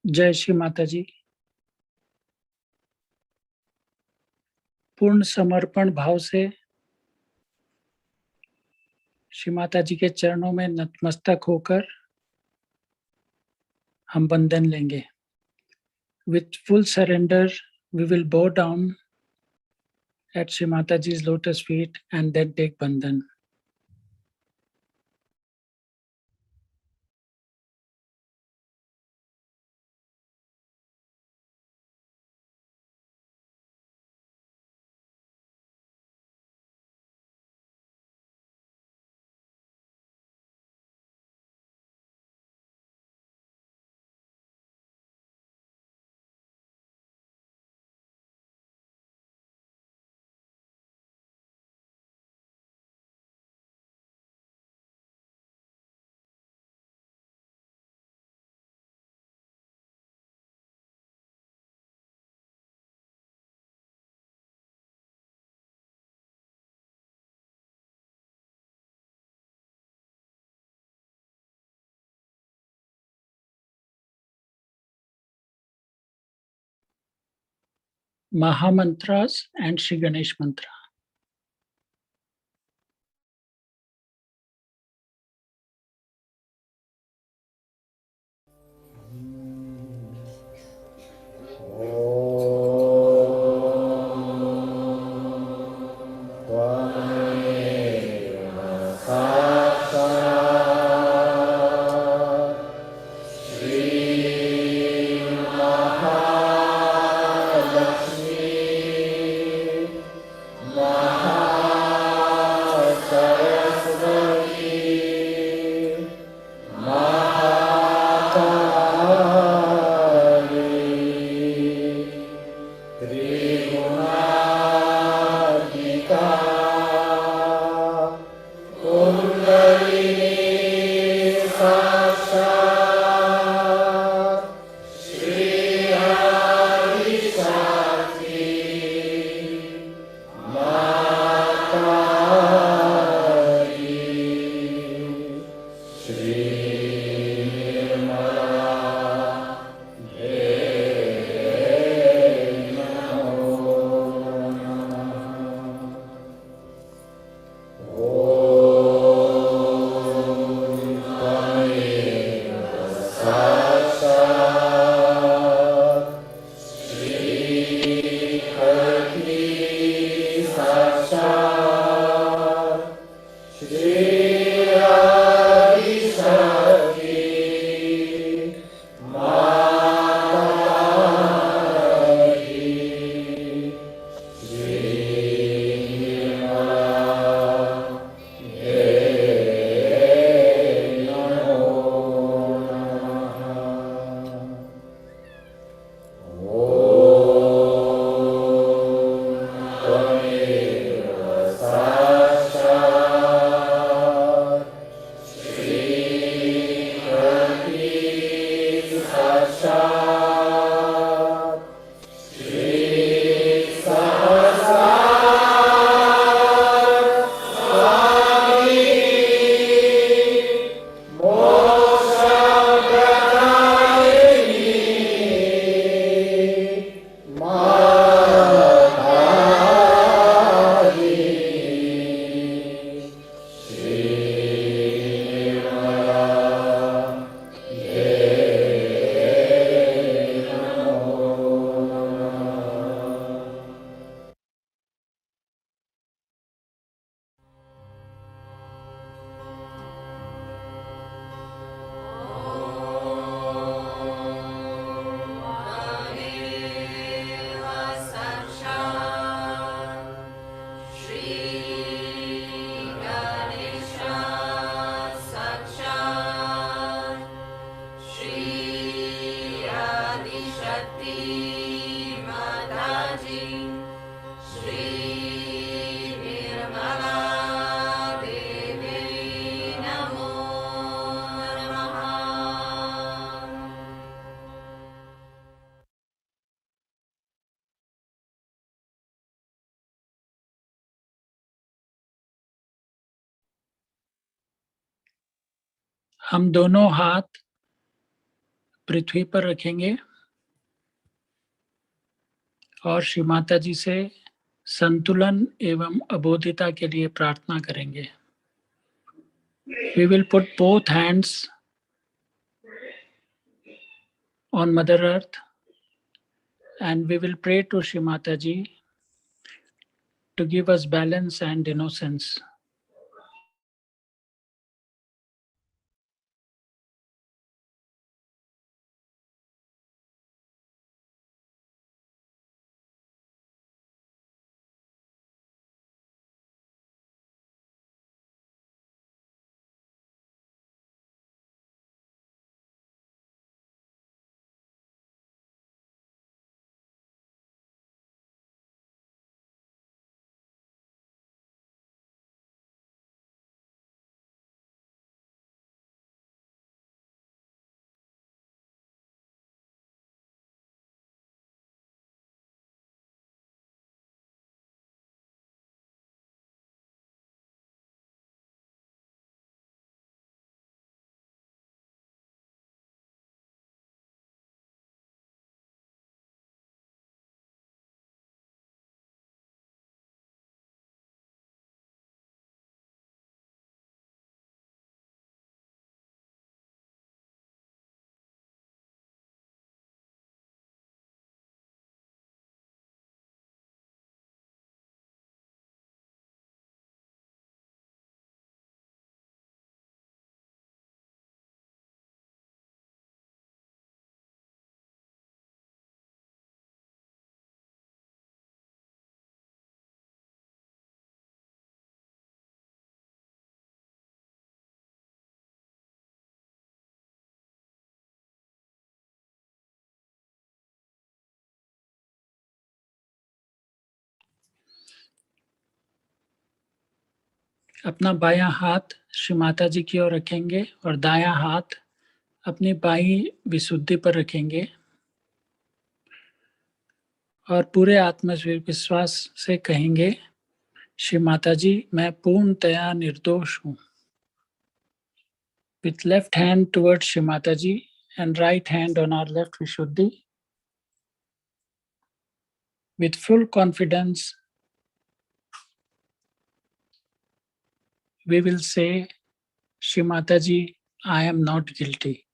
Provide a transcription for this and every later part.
जय श्री माता जी। पूर्ण समर्पण भाव से श्री माता जी के चरणों में नतमस्तक होकर हम बंधन लेंगे। With full surrender, we will bow down at Shri Mataji's lotus feet and then take bandhan. Maha Mantras and Shri Ganesh Mantra. हम दोनों हाथ पृथ्वी पर रखेंगे और श्री माता जी से संतुलन एवं अबोधिता के लिए प्रार्थना करेंगे. We will put both hands on Mother Earth and we will pray to Shri Mataji to give us balance and innocence. अपना बायां हाथ श्री माता जी की ओर रखेंगे और दायां हाथ अपनी बाईं विशुद्धि पर रखेंगे और पूरे आत्मविश्वास से कहेंगे, श्री माता जी मैं पूर्णतया निर्दोष हूँ. With left hand towards Shri Mataji and right hand on our left Vishuddhi, with full confidence, we will say, Shri Mataji, I am not guilty.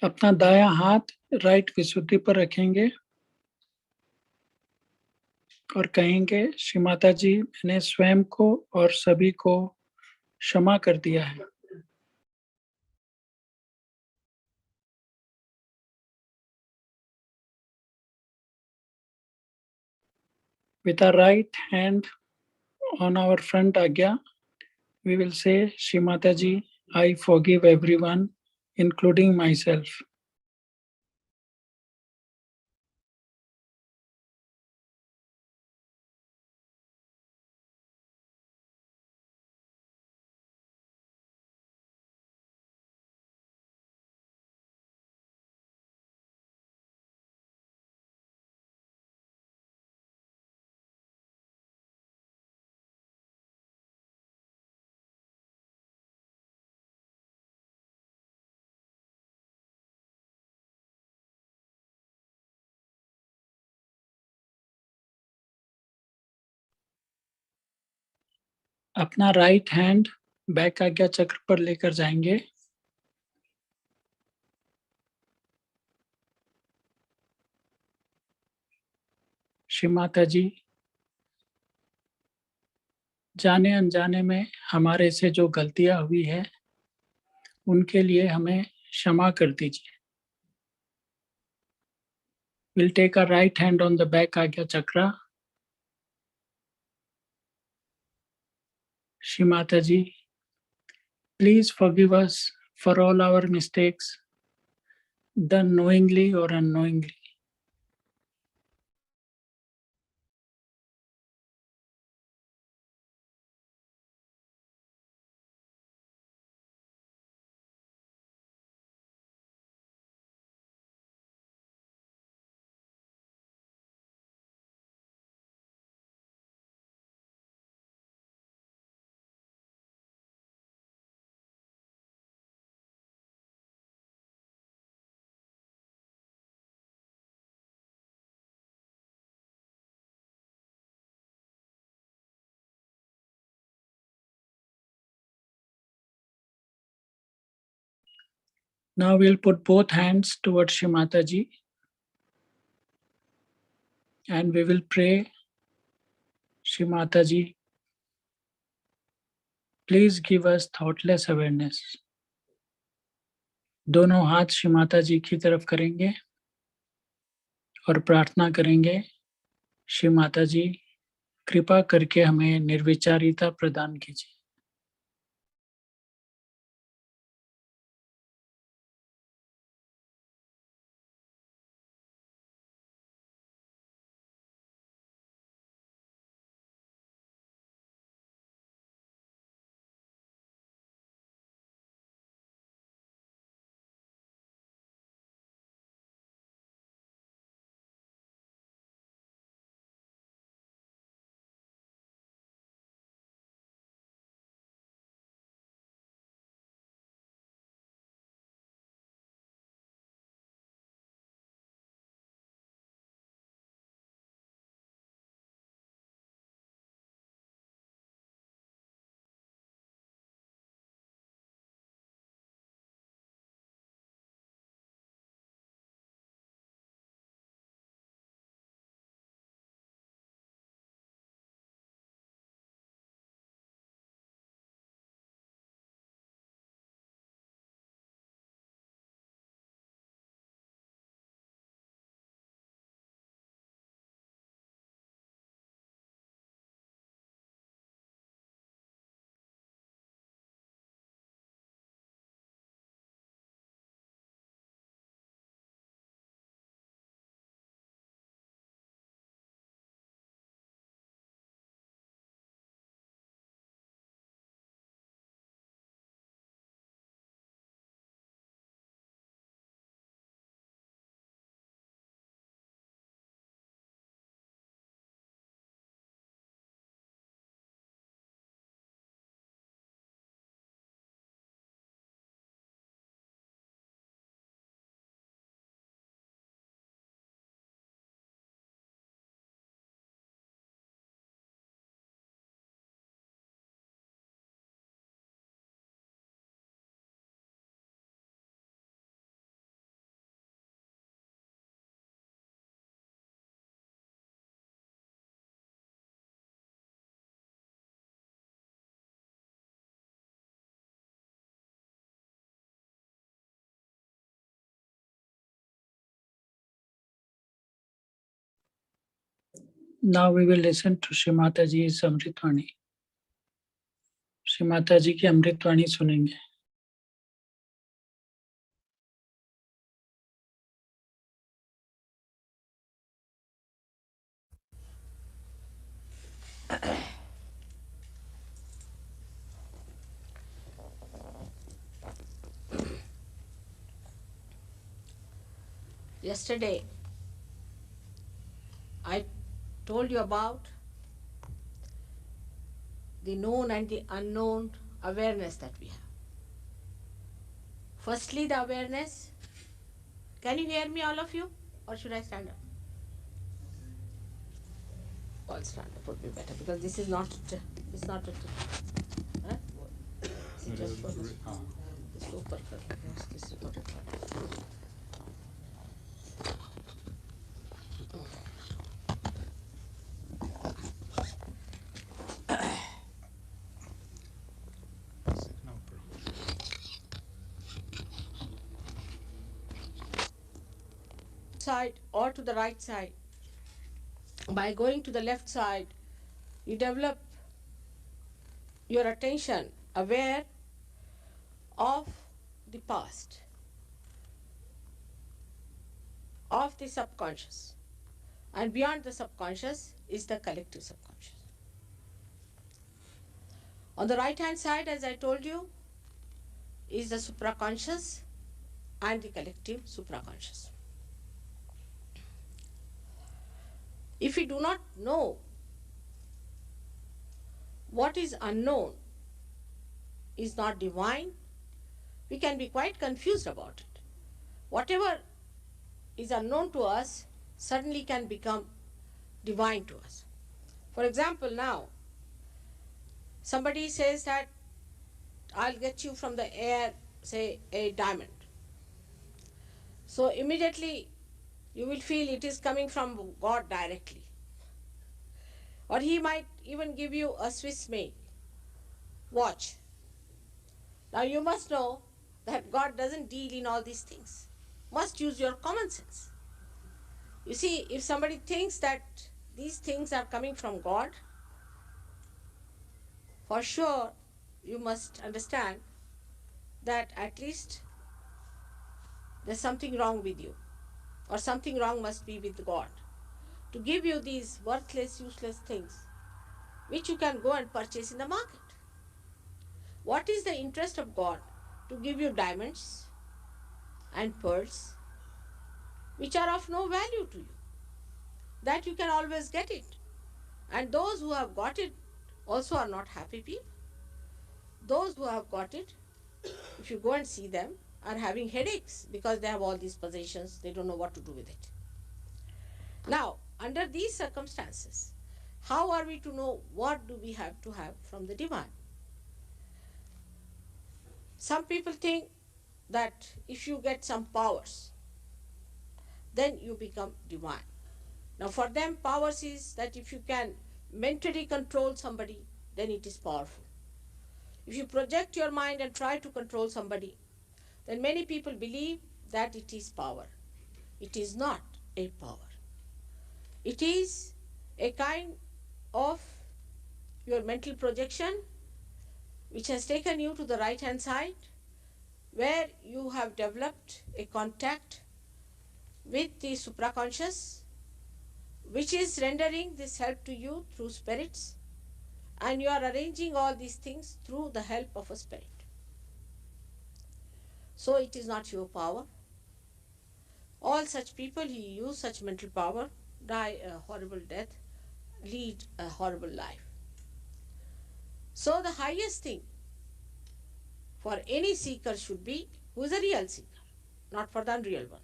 अपना दायां हाथ राइट विशुद्धि पर रखेंगे और कहेंगे, श्री माता जी मैंने स्वयं को और सभी को क्षमा कर दिया है. With our right hand on our front agya, we will say, Shri Mataji, I forgive everyone, including myself. अपना राइट हैंड बैक आज्ञा चक्र पर लेकर जाएंगे श्री माता जी, जाने अनजाने में हमारे से जो गलतियां हुई है उनके लिए हमें क्षमा कर दीजिए। We'll take our right hand on the back Agya Chakra. Shri Mataji, please forgive us for all our mistakes, done knowingly or unknowingly. Now we'll put both hands towards Shri Mataji and we will pray, Shri Mataji, please give us thoughtless awareness. दोनों हाथ श्री माता जी की तरफ करेंगे और प्रार्थना करेंगे, श्री माता जी कृपा करके हमें निर्विचारिता प्रदान कीजिए। Now we will listen to Shri Mataji's Amritvani. Shri Mata जी की अमृतवाणी सुनेंगे। Yesterday, I told you about the known and the unknown awareness that we have. Firstly, the awareness. Can you hear me, all of you? Or should I stand up? I'll stand up would be better because this is not a huh? This is just for this super this is what it side or to the right side. By going to the left side, you develop your attention aware of the past, of the subconscious, and beyond the subconscious is the collective subconscious. On the right hand side, as I told you, is the supraconscious and the collective supraconscious. If we do not know what is unknown is not divine, we can be quite confused about it. Whatever is unknown to us suddenly can become divine to us. For example, now somebody says that I'll get you from the air, say, a diamond. So immediately you will feel it is coming from God directly. Or he might even give you a Swiss made watch. Now you must know that God doesn't deal in all these things. Must use your common sense. You see, if somebody thinks that these things are coming from God, for sure you must understand that at least there's something wrong with you, or something wrong must be with God to give you these worthless, useless things which you can go and purchase in the market. What is the interest of God to give you diamonds and pearls which are of no value to you? That you can always get it. And those who have got it also are not happy people. Those who have got it, if you go and see them, are having headaches because they have all these possessions, they don't know what to do with it. Now, under these circumstances, how are we to know what do we have to have from the divine? Some people think that if you get some powers, then you become divine. Now for them, powers is that if you can mentally control somebody, then it is powerful. If you project your mind and try to control somebody, then many people believe that it is power. It is not a power. It is a kind of your mental projection which has taken you to the right hand side, where you have developed a contact with the supraconscious, which is rendering this help to you through spirits, and you are arranging all these things through the help of a spirit. So it is not your power. All such people who use such mental power die a horrible death, lead a horrible life. So the highest thing for any seeker should be, who is a real seeker, not for the unreal one.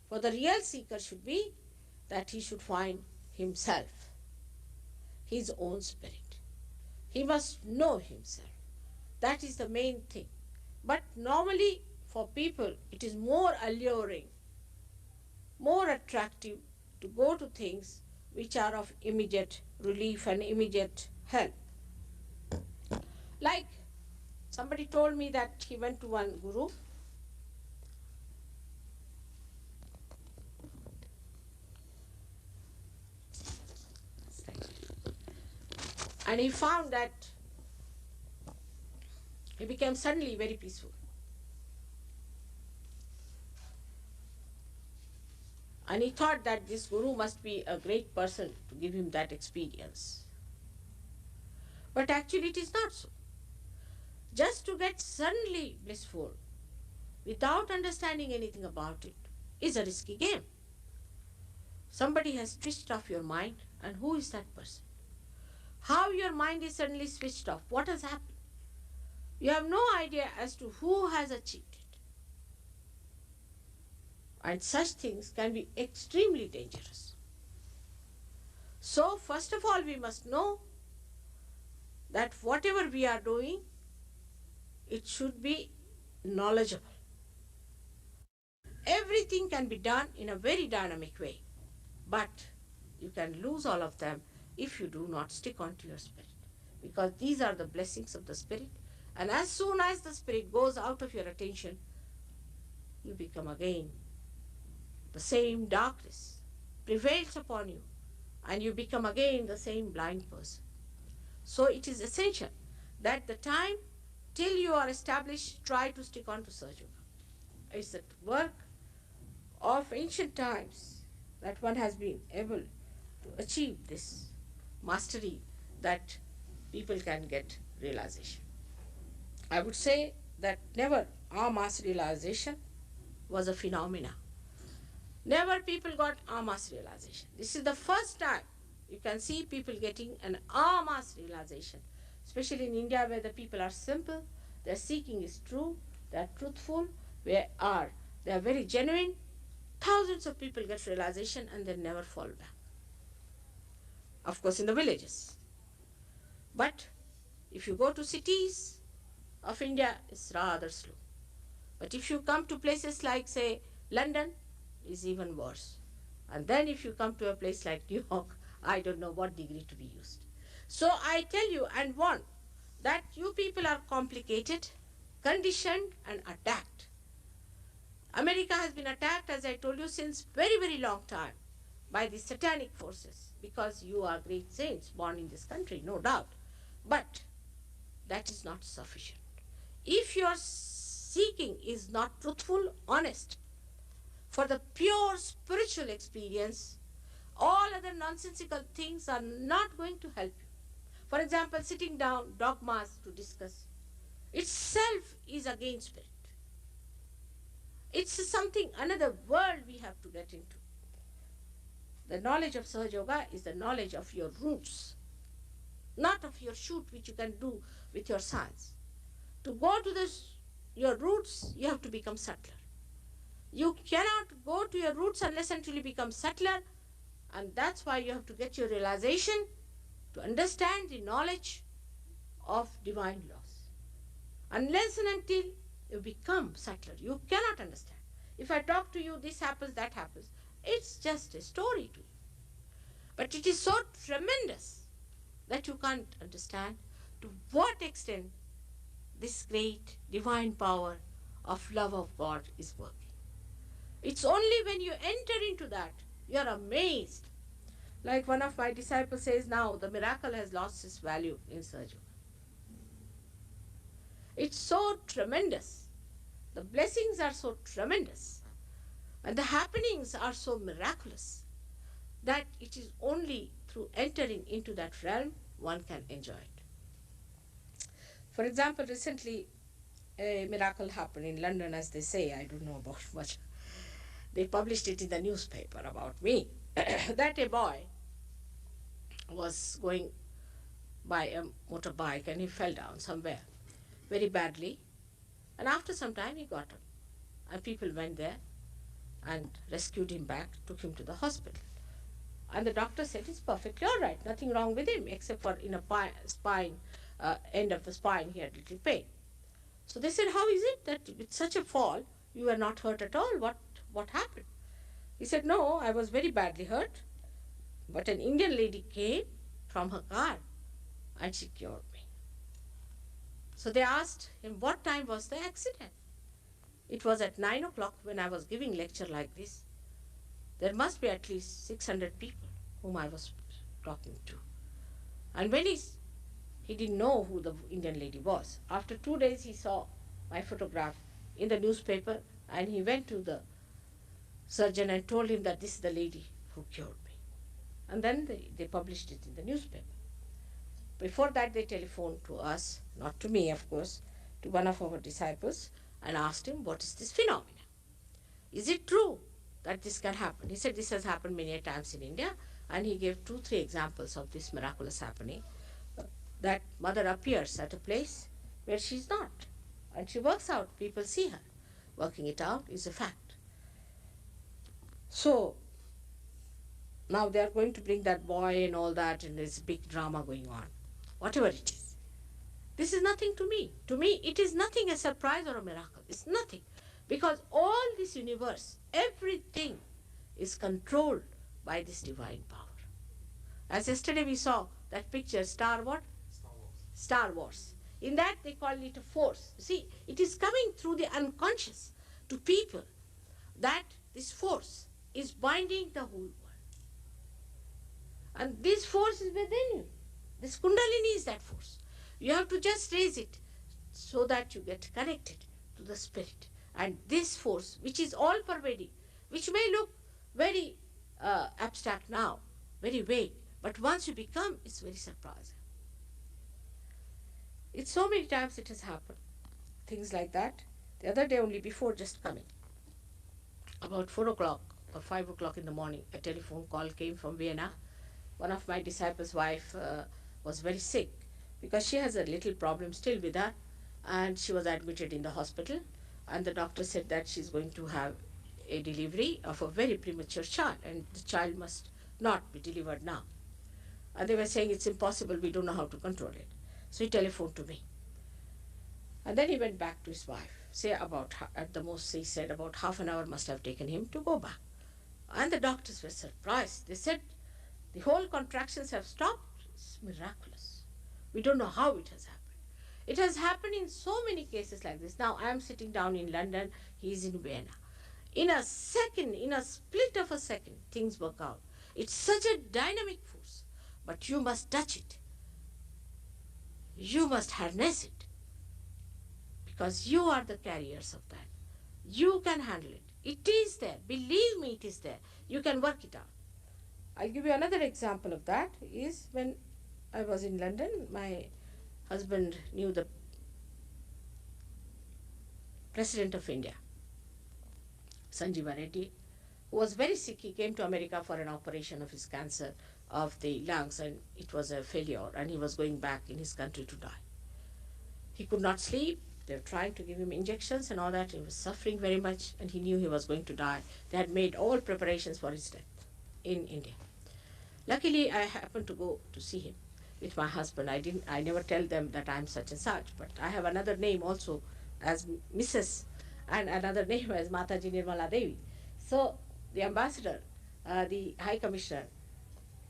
For the real seeker should be that he should find himself, his own spirit. He must know himself. That is the main thing. But normally for people it is more alluring, more attractive to go to things which are of immediate relief and immediate help. Like somebody told me that he went to one guru and he found that he became suddenly very peaceful. And he thought that this guru must be a great person to give him that experience. But actually it is not so. Just to get suddenly blissful without understanding anything about it is a risky game. Somebody has switched off your mind, and who is that person? How your mind is suddenly switched off? What has happened? You have no idea as to who has achieved it. And such things can be extremely dangerous. So first of all, we must know that whatever we are doing, it should be knowledgeable. Everything can be done in a very dynamic way, but you can lose all of them if you do not stick on to your spirit, because these are the blessings of the spirit, and as soon as the spirit goes out of your attention, you become again the same darkness prevails upon you, and you become again the same blind person. So it is essential that the time till you are established, try to stick on to Sahaja. It's the work of ancient times that one has been able to achieve this mastery, that people can get realization. I would say that never our mass realization was a phenomena. Never people got en masse realization. This is the first time you can see people getting an en masse realization, especially in India where the people are simple, their seeking is true, they are truthful, they are very genuine. Thousands of people get realization and they never fall back. Of course, in the villages. But if you go to cities of India, it's rather slow. But if you come to places like, say, London, it's even worse. And then if you come to a place like New York, I don't know what degree to be used. So I tell you and warn that you people are complicated, conditioned, and attacked. America has been attacked, as I told you, since very, very long time by the satanic forces, because you are great saints born in this country, no doubt. But that is not sufficient. If your seeking is not truthful, honest, for the pure spiritual experience, all other nonsensical things are not going to help you. For example, sitting down, dogmas to discuss, itself is against spirit. It's something, another world we have to get into. The knowledge of Sahaja Yoga is the knowledge of your roots, not of your shoot which you can do with your science. To go to your roots, you have to become subtler. You cannot go to your roots unless until you become subtler, and that's why you have to get your realization to understand the knowledge of divine laws. Unless and until you become subtler, you cannot understand. If I talk to you, this happens, that happens, it's just a story to you. But it is so tremendous that you can't understand to what extent this great divine power of love of God is working. It's only when you enter into that, you're amazed. Like one of my disciples says now, the miracle has lost its value in Sahaja. It's so tremendous. The blessings are so tremendous. And the happenings are so miraculous that it is only through entering into that realm one can enjoy it. For example, recently a miracle happened in London, as they say. I don't know about much. They published it in the newspaper about me. That a boy was going by a motorbike and he fell down somewhere very badly. And after some time he got up. And people went there and rescued him back, took him to the hospital. And the doctor said he's perfectly all right, nothing wrong with him, except for in a spine, end of the spine, he had little pain. So they said, how is it that with such a fall, you were not hurt at all? What happened? He said, no, I was very badly hurt, but an Indian lady came from her car and she cured me. So they asked him, what time was the accident? It was at 9 o'clock when I was giving lecture like this. There must be at least 600 people whom I was talking to. And when he didn't know who the Indian lady was. After 2 days he saw my photograph in the newspaper and he went to the surgeon and told him that this is the lady who cured me. And then they published it in the newspaper. Before that they telephoned to us, not to me of course, to one of our disciples and asked him, what is this phenomenon? Is it true that this can happen? He said this has happened many times in India, and he gave 2-3 examples of this miraculous happening. That mother appears at a place where she's not, and she works out, people see her. Working it out is a fact. So now they are going to bring that boy and all that, and there's a big drama going on. Whatever it is. This is nothing to me. To me, it is nothing a surprise or a miracle. It's nothing. Because all this universe, everything is controlled by this divine power. As yesterday we saw that picture, Star what? Star Wars. Star Wars. In that they call it a force. You see, it is coming through the unconscious to people that this force is binding the whole world. And this force is within you. This Kundalini is that force. You have to just raise it so that you get connected to the spirit. And this force, which is all pervading, which may look very abstract now, very vague, but once you become, it's very surprising. It's so many times it has happened. Things like that. The other day only before just coming, about 4 o'clock or 5 o'clock in the morning, a telephone call came from Vienna. One of my disciples' wife was very sick because she has a little problem still with her, and she was admitted in the hospital, and the doctor said that she's going to have a delivery of a very premature child, and the child must not be delivered now. And they were saying it's impossible, we don't know how to control it. So he telephoned to me. And then he went back to his wife. Say about, at the most, he said about half an hour must have taken him to go back. And the doctors were surprised. They said, the whole contractions have stopped. It's miraculous. We don't know how it has happened. It has happened in so many cases like this. Now I am sitting down in London, he is in Vienna. In a second, in a split of a second, things work out. It's such a dynamic force. But you must touch it. You must harness it. Because you are the carriers of that. You can handle it. It is there. Believe me, it is there. You can work it out. I'll give you another example of that is when I was in London, my husband knew the President of India, Sanjeeva Reddy, who was very sick. He came to America for an operation of his cancer of the lungs, and it was a failure, and he was going back in his country to die. He could not sleep. They were trying to give him injections and all that. He was suffering very much, and he knew he was going to die. They had made all preparations for his death in India. Luckily, I happened to go to see him with my husband. I never tell them that I'm such and such, but I have another name also as Mrs. and another name as Mataji Nirmala Devi. So the ambassador, the High Commissioner,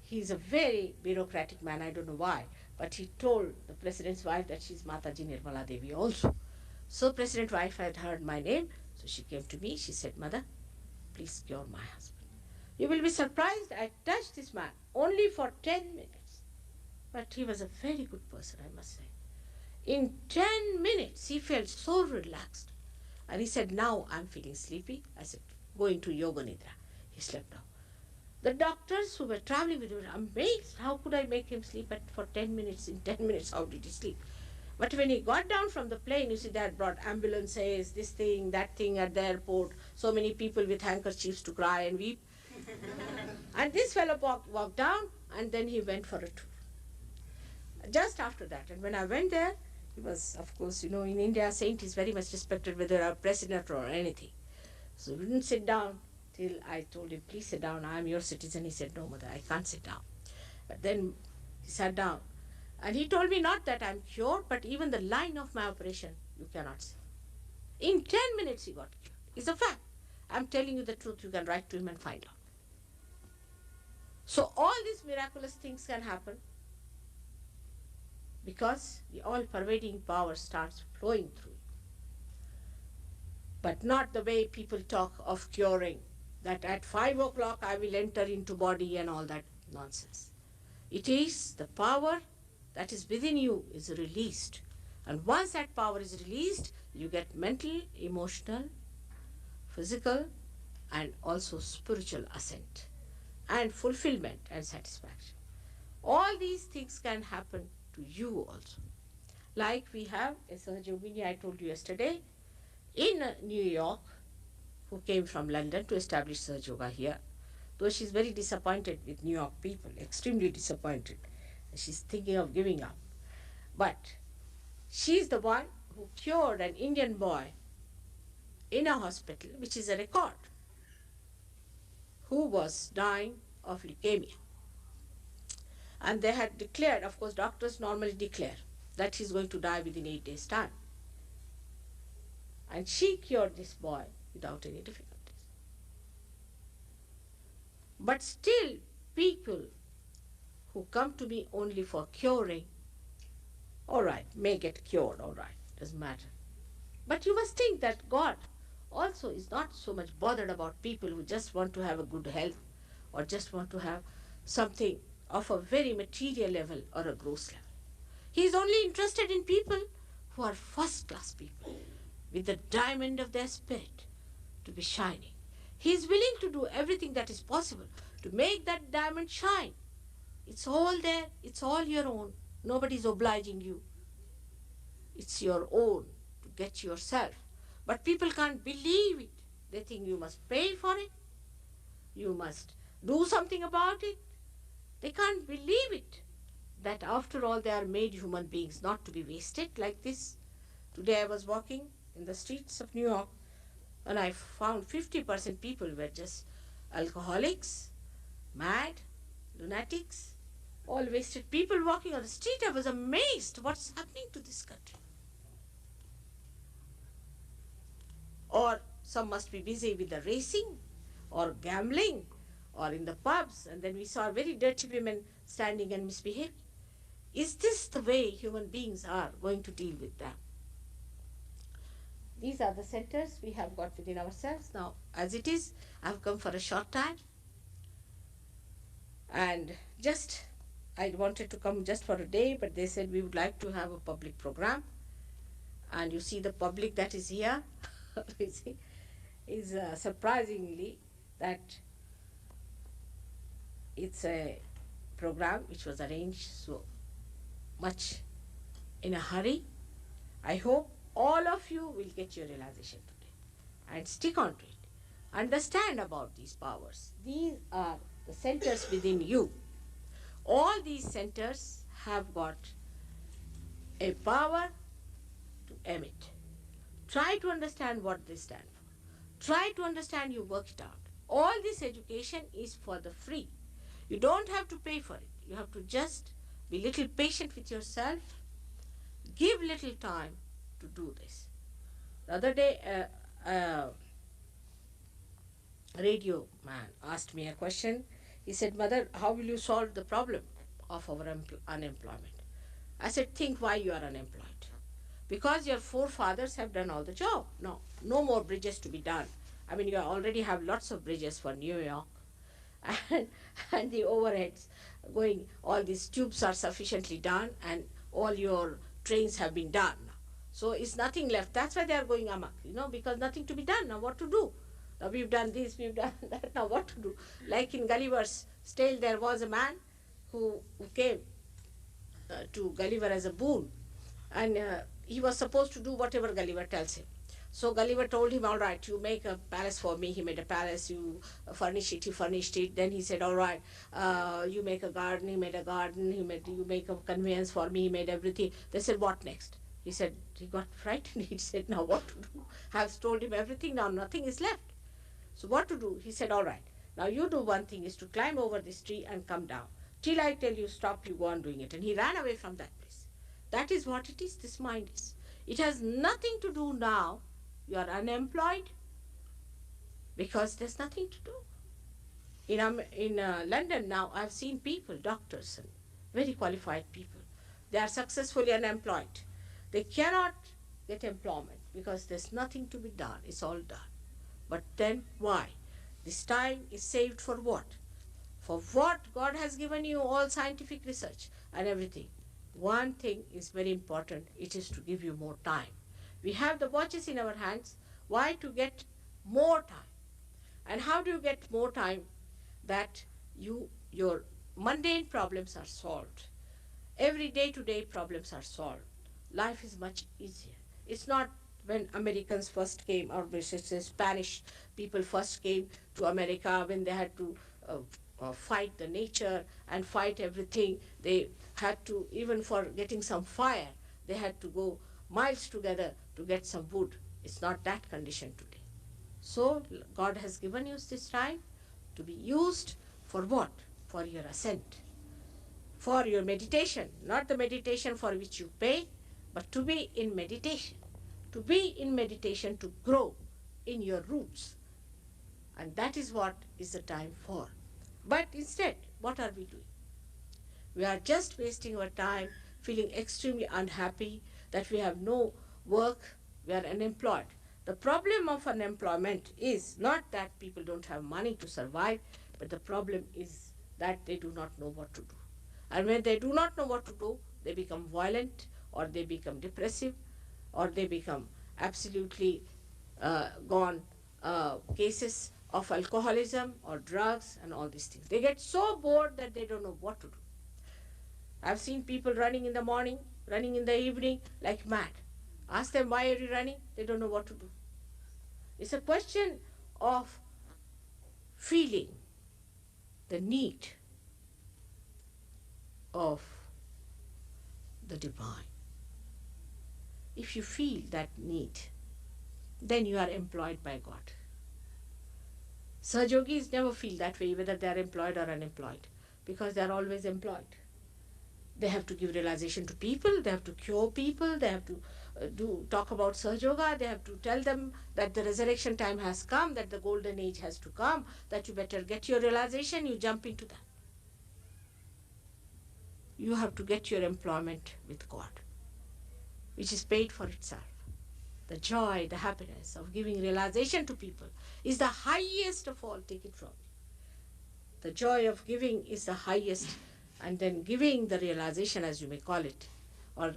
he's a very bureaucratic man, I don't know why, but he told the President's wife that she's Mataji Nirmala Devi also. So President's wife had heard my name, so she came to me, she said, Mother, please cure my husband. You will be surprised, I touched this man only for 10 minutes. But he was a very good person, I must say. In 10 minutes, he felt so relaxed. And he said, now I'm feeling sleepy. I said, go into Yoga Nidra. He slept off. The doctors who were traveling with him were amazed. How could I make him sleep for 10 minutes? In 10 minutes, how did he sleep? But when he got down from the plane, you see, they had brought ambulances, this thing, that thing at the airport, so many people with handkerchiefs to cry and weep. And this fellow walked down, and then he went for a tour. Just after that, and when I went there, he was, of course, in India, saint is very much respected, whether a president or anything. So he didn't sit down till I told him, please sit down, I am your citizen. He said, no, Mother, I can't sit down. But then he sat down, and he told me not that I'm cured, but even the line of my operation, you cannot see. In 10 minutes he got cured. It's a fact. I'm telling you the truth. You can write to him and find out. So all these miraculous things can happen because the all-pervading power starts flowing through you. But not the way people talk of curing, that at 5 o'clock I will enter into body and all that nonsense. It is the power that is within you is released. And once that power is released, you get mental, emotional, physical, and also spiritual ascent, and fulfillment and satisfaction. All these things can happen to you also. Like we have a Sahaja I told you yesterday, in New York, who came from London to establish Sahaja Yoga here. Though she's very disappointed with New York people, extremely disappointed. She's thinking of giving up. But she's the one who cured an Indian boy in a hospital, which is a record, who was dying of leukemia. And they had declared, of course, doctors normally declare that he's going to die within 8 days' time. And she cured this boy without any difficulties. But still, people who come to me only for curing, all right, may get cured, all right, doesn't matter. But you must think that God also also is not so much bothered about people who just want to have a good health or just want to have something of a very material level or a gross level. He is only interested in people who are first class people with the diamond of their spirit to be shining. He is willing to do everything that is possible to make that diamond shine. It's all there, it's all your own. Nobody's obliging you. It's your own to get yourself. But people can't believe it. They think you must pay for it. You must do something about it. They can't believe it. That after all they are made human beings, not to be wasted like this. Today I was walking in the streets of New York and I found 50% people were just alcoholics, mad, lunatics, all wasted people walking on the street. I was amazed what's happening to this country. Or some must be busy with the racing or gambling or in the pubs, and then we saw very dirty women standing and misbehaving. Is this the way human beings are going to deal with them? These are the centers we have got within ourselves. Now, as it is, I have come for a short time. And just, I wanted to come just for a day, but they said we would like to have a public program. And you see the public that is here, you see, is surprisingly that it's a program which was arranged so much in a hurry. I hope all of you will get your realization today and stick on to it. Understand about these powers. These are the centers within you. All these centers have got a power to emit. Try to understand what they stand for. Try to understand, you work it out. All this education is for the free. You don't have to pay for it. You have to just be little patient with yourself. Give little time to do this. The other day, a radio man asked me a question. He said, Mother, how will you solve the problem of our unemployment? I said, think why you are unemployed. Because your forefathers have done all the job. No, no more bridges to be done. I mean, you already have lots of bridges for New York. And the overheads going, all these tubes are sufficiently done and all your trains have been done. So it's nothing left. That's why they are going amok, because nothing to be done. Now what to do? Now we've done this, we've done that, now what to do? Like in Gulliver's Tale, there was a man who came to Gulliver as a boon, and he was supposed to do whatever Gulliver tells him. So Gulliver told him, all right, you make a palace for me. He made a palace, you furnish it, he furnished it. Then he said, all right, you make a garden, he made a garden, you make a conveyance for me, he made everything. They said, what next? He said, he got frightened. He said, now what to do? I have told him everything, now nothing is left. So what to do? He said, all right, now you do one thing, is to climb over this tree and come down. Till I tell you stop, you go on doing it. And he ran away from that place. That is what it is, this mind is. It has nothing to do now. You are unemployed because there's nothing to do. In London now, I've seen people, doctors and very qualified people. They are successfully unemployed. They cannot get employment because there's nothing to be done. It's all done. But then why? This time is saved for what? For what? God has given you all scientific research and everything. One thing is very important. It is to give you more time. We have the watches in our hands. Why? To get more time. And how do you get more time? That your mundane problems are solved. Every day-to-day problems are solved. Life is much easier. It's not when Americans first came, or Spanish people first came to America, when they had to fight the nature and fight everything. They had to, even for getting some fire, they had to go miles together to get some wood. It's not that condition today. So God has given you this time to be used for what? For your ascent, for your meditation, not the meditation for which you pay, but to be in meditation. To be in meditation, to grow in your roots. And that is what is the time for. But instead, what are we doing? We are just wasting our time, feeling extremely unhappy that we have no work, we are unemployed. The problem of unemployment is not that people don't have money to survive, but the problem is that they do not know what to do. And when they do not know what to do, they become violent, or they become depressive, or they become absolutely gone cases of alcoholism or drugs and all these things. They get so bored that they don't know what to do. I've seen people running in the morning, running in the evening like mad. Ask them, why are you running? They don't know what to do. It's a question of feeling the need of the divine. If you feel that need, then you are employed by God. Sahajogis never feel that way, whether they are employed or unemployed, because they are always employed. They have to give realization to people, they have to cure people, they have to talk about Sahaja, they have to tell them that the resurrection time has come, that the golden age has to come, that you better get your realization, you jump into that. You have to get your employment with God, which is paid for itself. The joy, the happiness of giving realization to people is the highest of all. Take it from me. The joy of giving is the highest, and then giving the realization, as you may call it, or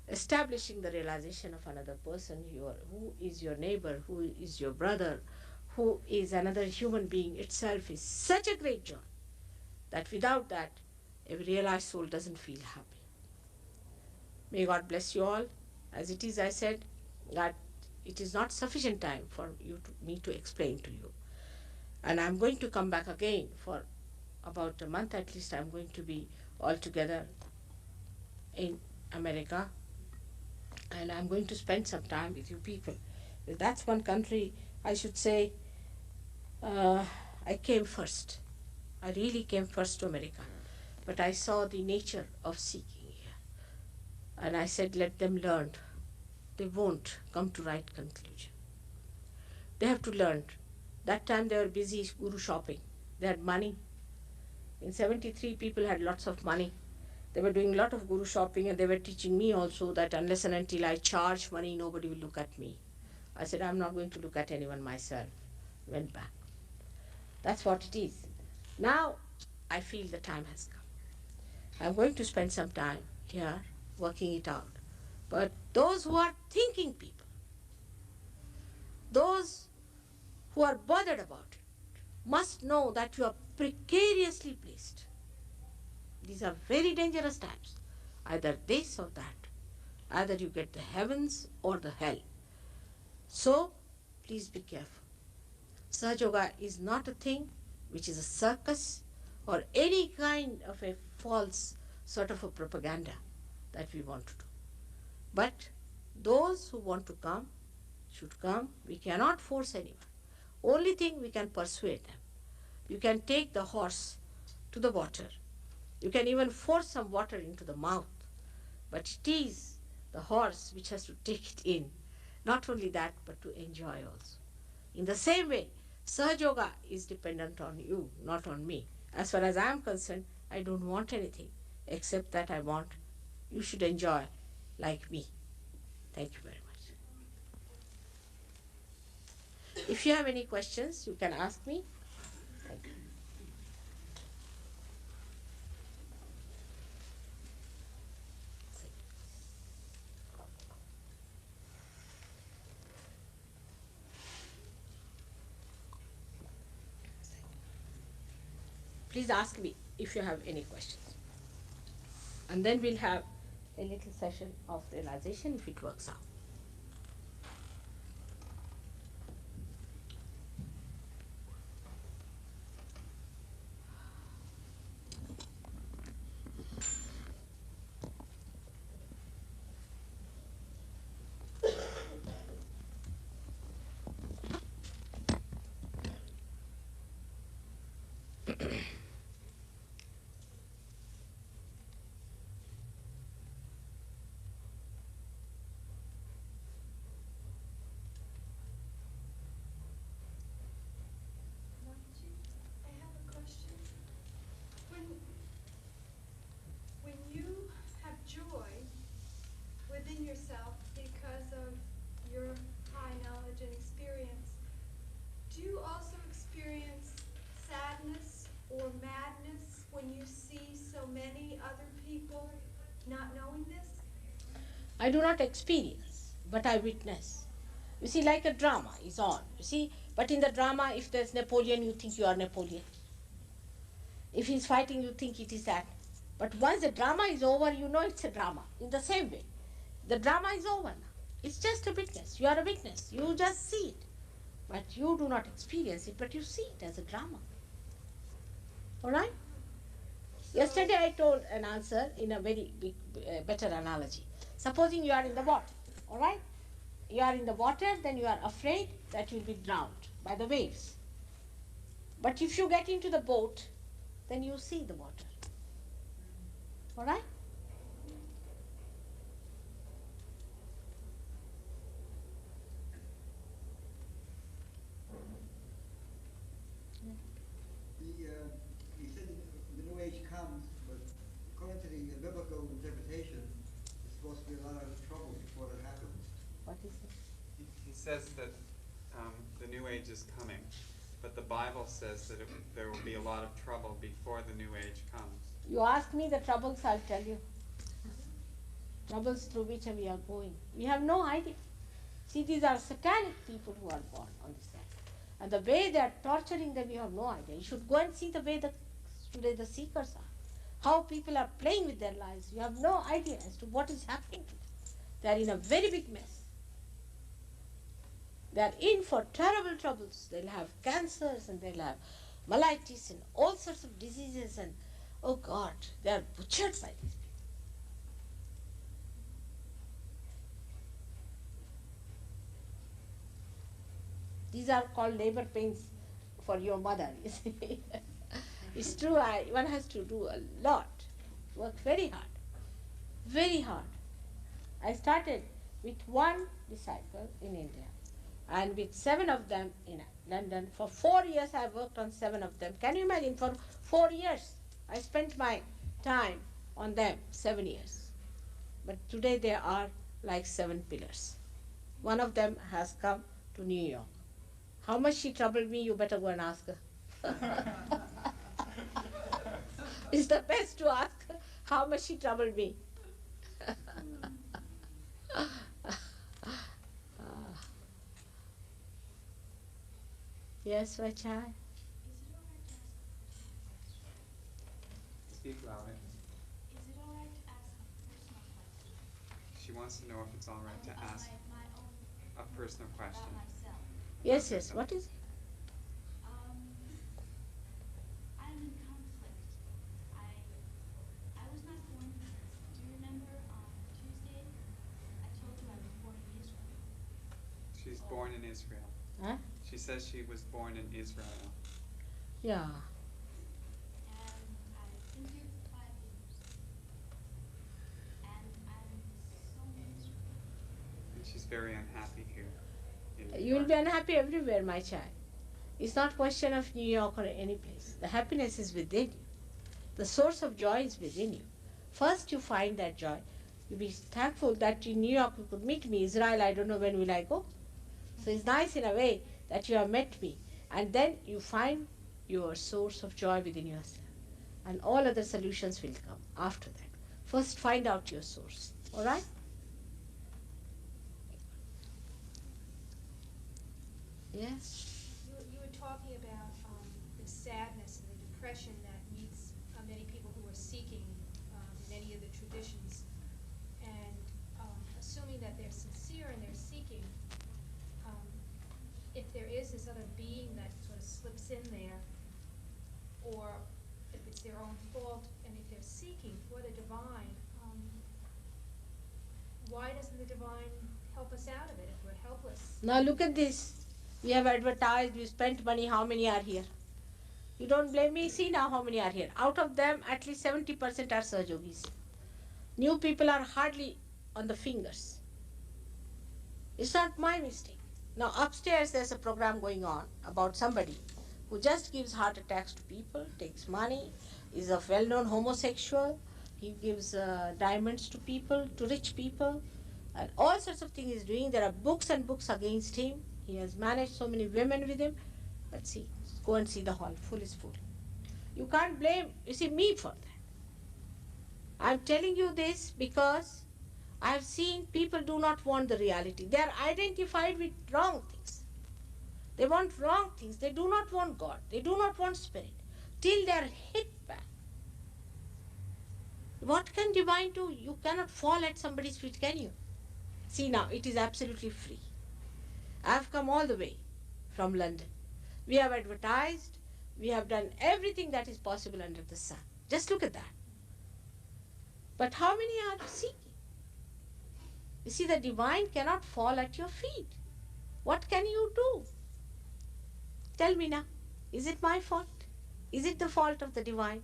establishing the realization of another person, who is your neighbor, who is your brother, who is another human being itself, is such a great joy that without that, a realized soul doesn't feel happy. May God bless you all. As it is, I said that it is not sufficient time for me to explain to you. And I'm going to come back again for about a month at least. I'm going to be altogether in America, and I'm going to spend some time with you people. That's one country, I should say, I came first. I really came first to America. But I saw the nature of seeking here. And I said, let them learn. They won't come to right conclusion. They have to learn. That time they were busy guru shopping. They had money. In 73, people had lots of money. They were doing a lot of guru shopping, and they were teaching me also that unless and until I charge money, nobody will look at me. I said, I'm not going to look at anyone myself. Went back. That's what it is. Now, I feel the time has come. I'm going to spend some time here working it out. But those who are thinking people, those who are bothered about it, must know that you are precariously placed. These are very dangerous times. Either this or that. Either you get the heavens or the hell. So, please be careful. Sahaja Yoga is not a thing which is a circus or any kind of a false sort of a propaganda that we want to do. But those who want to come should come. We cannot force anyone. Only thing we can persuade them. You can take the horse to the water. You can even force some water into the mouth. But it is the horse which has to take it in. Not only that, but to enjoy also. In the same way, Sahaja Yoga is dependent on you, not on me. As far as I am concerned, I don't want anything except that I want you should enjoy like me. Thank you very much. If you have any questions, you can ask me. Thank you. Please ask me if you have any questions. And then we'll have a little session of realization if it works out. I have a question. When you have joy within yourself because of your high knowledge I do not experience, but I witness. You see, like a drama is on. You see, but in the drama, if there's Napoleon, you think you are Napoleon. If he's fighting, you think it is that. But once the drama is over, you know it's a drama. In the same way, the drama is over now. It's just a witness. You are a witness. You just see it. But you do not experience it, but you see it as a drama. All right? Yesterday I told an answer in a very big, better analogy. Supposing you are in the water, all right? You are in the water, then you are afraid that you will be drowned by the waves. But if you get into the boat, then you see the water. All right? He said the New Age comes, but according to the biblical interpretation, there's supposed to be a lot of trouble before that happens. What is it? He says that the New Age is coming, but the Bible says that there will be a lot of trouble before the New Age comes. You ask me the troubles, I'll tell you. Troubles through which we are going. We have no idea. See, these are satanic people who are born on this earth. And the way they are torturing them, you have no idea. You should go and see the way today the seekers are. How people are playing with their lives. You have no idea as to what is happening to them. They are in a very big mess. They are in for terrible troubles. They'll have cancers and they'll have malaitis and all sorts of diseases, and oh God, they are butchered by these people. These are called labor pains for your mother, you see. It's true, one has to do a lot, work very hard, very hard. I started with one disciple in India and with 7 of them in London. For 4 years I worked on 7 of them. Can you imagine? For 4 years I spent my time on them, 7 years. But today they are like 7 pillars. One of them has come to New York. How much she troubled me, you better go and ask her. It's the best to ask her how much she troubled me. Yes, my child. Speak louder. Is it all right to ask a personal question? She wants to know if it's all right to ask My own a personal question. about myself. Yes, yes. What is it? I'm in conflict. I was not born here. Do you remember on Tuesday I told you I was born in Israel? She's born in Israel. Huh? She says she was born in Israel. Yeah. And I've been here for 5 years. And I'm so miserable. And she's very unhappy here. In New You will York. be unhappy everywhere, my child. It's not question of New York or any place. The happiness is within you. The source of joy is within you. First you find that joy. You be thankful that in New York you could meet me. Israel, I don't know when will I go. So it's nice in a way that you have met me. And then you find your source of joy within yourself. And all other solutions will come after that. First find out your source. All right? Yes? You were talking about the sadness and the depression that meets many people who are seeking in any of the traditions, and assuming that they're sincere in their seeking, if there is this other being that sort of slips in there, or if it's their own fault, and if they're seeking for the divine, why doesn't the divine help us out of it if we're helpless? Now look at this. We have advertised, we spent money, how many are here? You don't blame me, see now how many are here. Out of them, at least 70% are Sahajogis. New people are hardly on the fingers. It's not my mistake. Now upstairs there's a program going on about somebody who just gives heart attacks to people, takes money, is a well-known homosexual. He gives diamonds to people, to rich people, and all sorts of things he's doing. There are books and books against him. He has managed so many women with him. But see, go and see the hall. Full is full. You can't blame, you see, me for that. I'm telling you this because I have seen people do not want the reality. They are identified with wrong things. They want wrong things. They do not want God. They do not want spirit. Till they are hit back. What can divine do? You cannot fall at somebody's feet, can you? See now, it is absolutely free. I have come all the way from London. We have advertised. We have done everything that is possible under the sun. Just look at that. But how many are seeking? You see, the divine cannot fall at your feet. What can you do? Tell me now. Is it my fault? Is it the fault of the divine?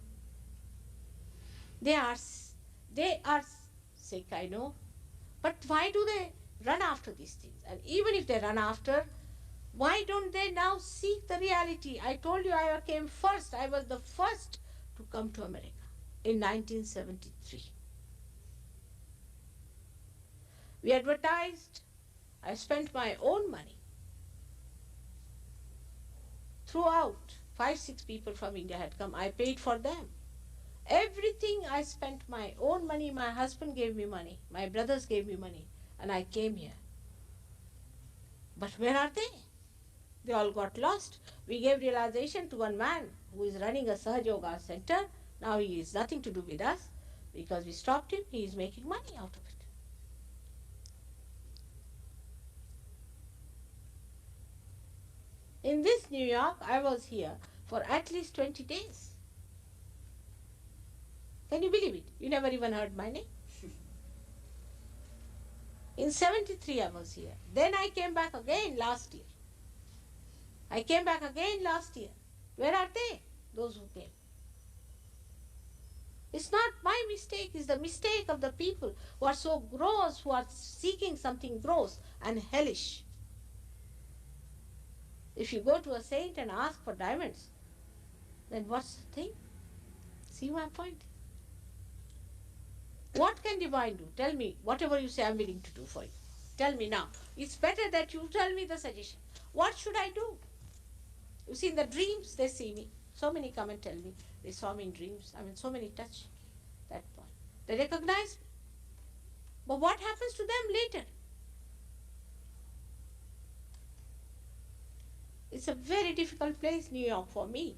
They are, they are sick, I know. But why do they run after these things? And even if they run after, why don't they now seek the reality? I told you I came first. I was the first to come to America in 1973. We advertised. I spent my own money throughout. 5, 6 people from India had come. I paid for them. Everything I spent my own money. My husband gave me money. My brothers gave me money. And I came here. But where are they? They all got lost. We gave realization to one man who is running a Sahaja Yoga center. Now he is nothing to do with us because we stopped him. He is making money out of it. In this New York, I was here for at least 20 days. Can you believe it? You never even heard my name. In 73 I was here. Then I came back again last year. I came back again last year. Where are they? Those who came. It's not my mistake, it's the mistake of the people who are so gross, who are seeking something gross and hellish. If you go to a saint and ask for diamonds, then what's the thing? See my point? What can divine do? Tell me, whatever you say, I'm willing to do for you. Tell me now. It's better that you tell me the suggestion. What should I do? You see, in the dreams, they see me. So many come and tell me they saw me in dreams. I mean, so many touch that point. They recognize me. But what happens to them later? It's a very difficult place, New York, for me.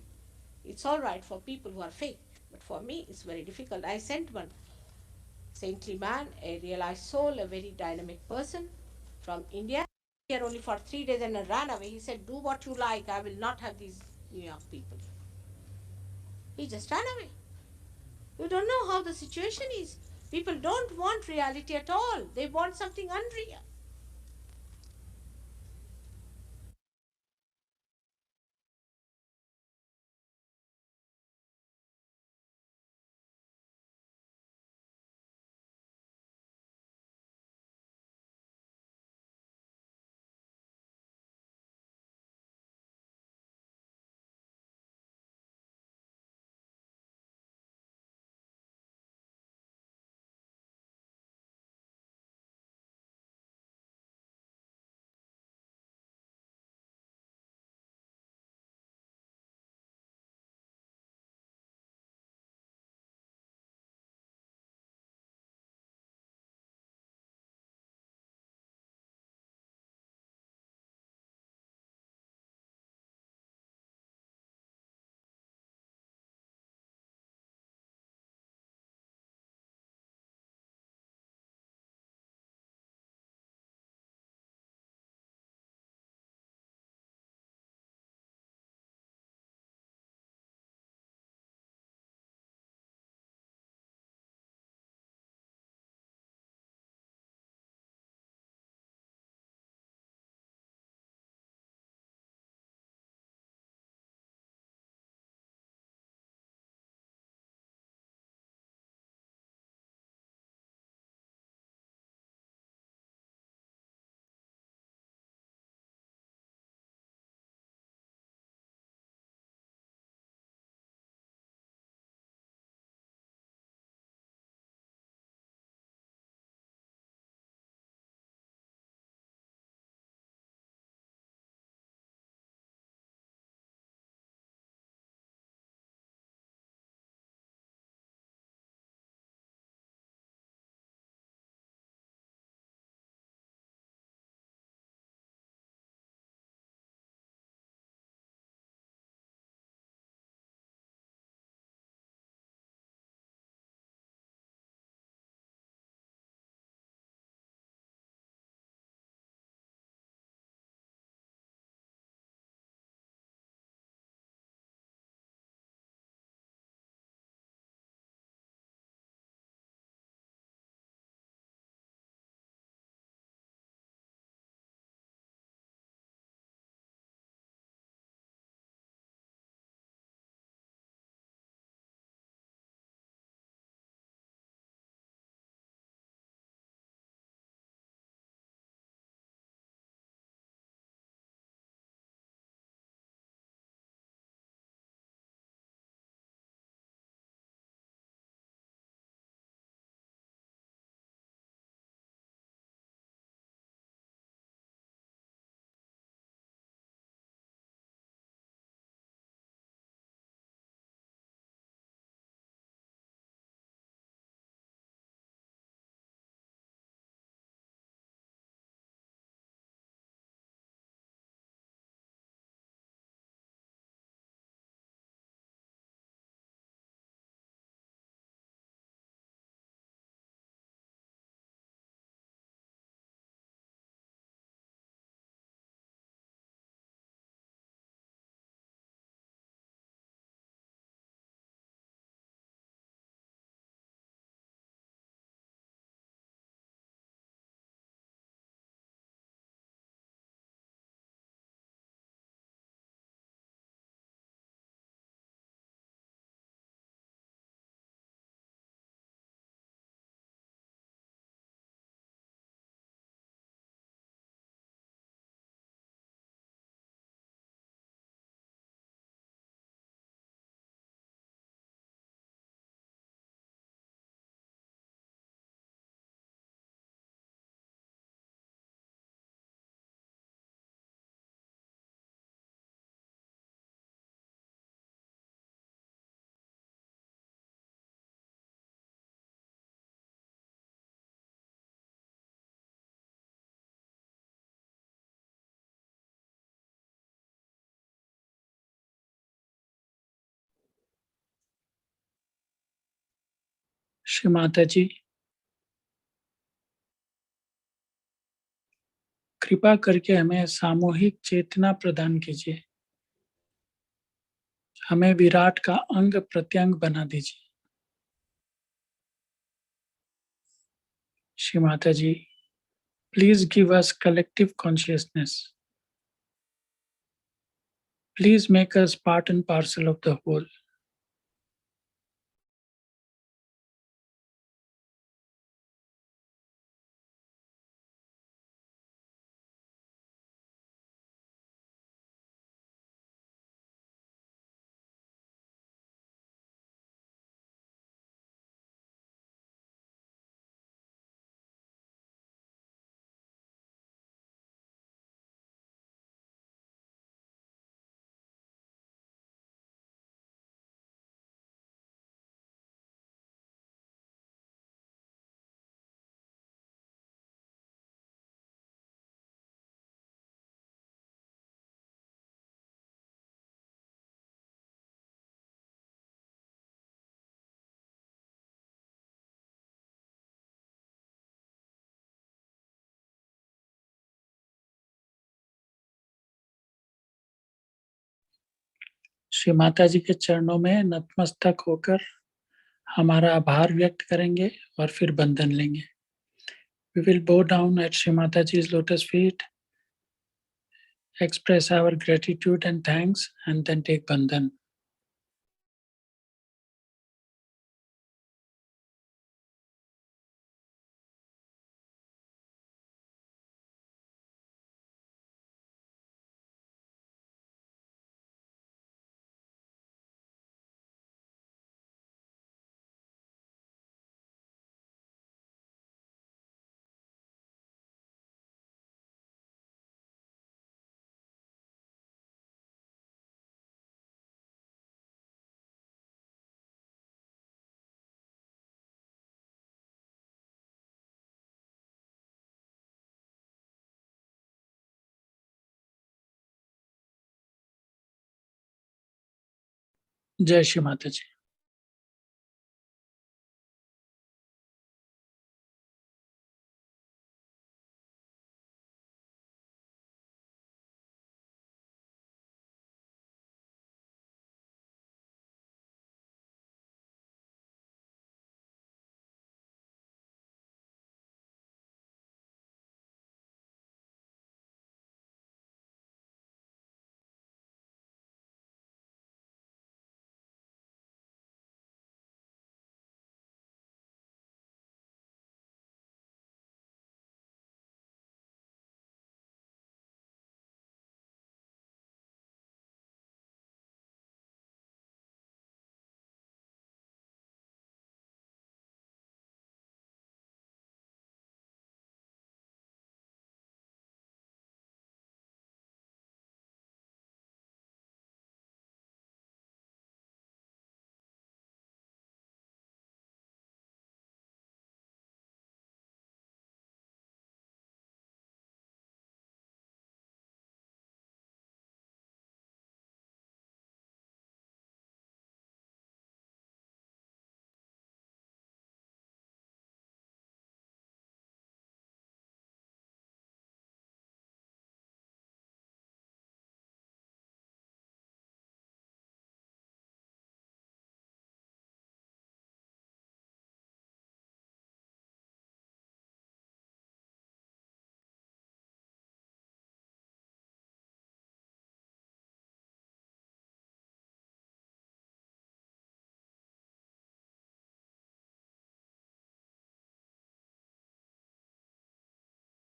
It's all right for people who are fake, but for me, it's very difficult. I sent one saintly man, a realized soul, a very dynamic person from India. Here only for 3 days and ran away. He said, do what you like. I will not have these New York people. He just ran away. You don't know how the situation is. People don't want reality at all. They want something unreal. Shri Mata जी, कृपा करके हमें सामूहिक चेतना प्रदान कीजिए। हमें विराट का अंग प्रत्यंग बना दीजिए। Shri Mata ji, please give us collective consciousness. Please make us part and parcel of the whole. Shri Mata ji के चरणों में नतमस्तक होकर हमारा आभार व्यक्त करेंगे और फिर बंधन लेंगे। We will bow down at Shri Mataji's lotus feet, express our gratitude and thanks, and then take bandhan. जय श्री माता जी।